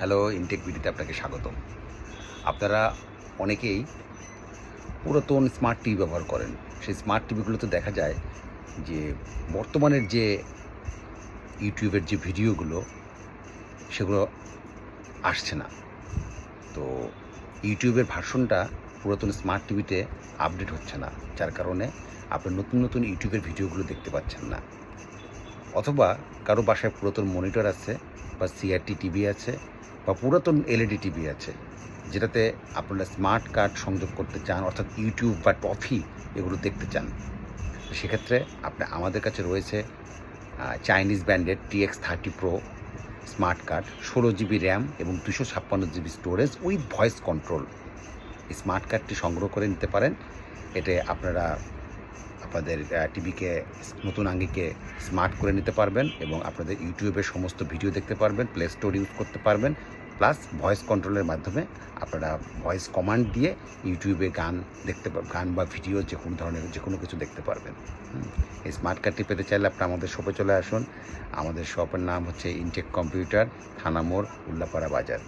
Hello, intact ভিডিওতে আপনাকে স্বাগতম। আপনারা অনেকেই পুরাতন স্মার্ট টিভি ব্যবহার করেন। সেই স্মার্ট টিভিগুলোতে দেখা যায় যে বর্তমানের যে ইউটিউবের যে ভিডিওগুলো সেগুলো আসছে না। তো ইউটিউবের ভার্সনটা পুরাতন স্মার্ট টিভিতে আপডেট হচ্ছে না। যার কারণে আপনি নতুন ইউটিউবের ভিডিওগুলো দেখতে পাচ্ছেন না। অথবা কারো বাসায় পুরাতন মনিটর আছে বা সিআরটি টিভি আছে বা পুরাতন এলইডি টিভি আছে, যেটাতে আপনারা স্মার্ট কার্ড সংযোগ করতে চান, অর্থাৎ ইউটিউব বা টফি এগুলো দেখতে চান। সেক্ষেত্রে আমাদের কাছে রয়েছে চাইনিজ ব্র্যান্ডের TX30 Pro smart card, 16 GB RAM এবং 256 GB storage with voice control. এই স্মার্ট কার্ডটি সংগ্রহ করে নিতে পারেন। এতে আপনারা আপনাদের টিভিকে নতুন আঙ্গিকে স্মার্ট করে নিতে পারবেন এবং আপনাদের ইউটিউবের সমস্ত ভিডিও দেখতে পারবেন, প্লে স্টোর ইউজ করতে পারবেন, প্লাস ভয়েস কন্ট্রোলের মাধ্যমে আপনারা ভয়েস কমান্ড দিয়ে ইউটিউবে গান বা ভিডিও যে কোনো কিছু দেখতে পারবেন। এই স্মার্ট কার্ডটি পেতে চাইলে আপনি আমাদের শপে চলে আসুন। আমাদের শপের নাম হচ্ছে ইনটেক কম্পিউটার, থানা মোড়, উল্লাপাড়া বাজার।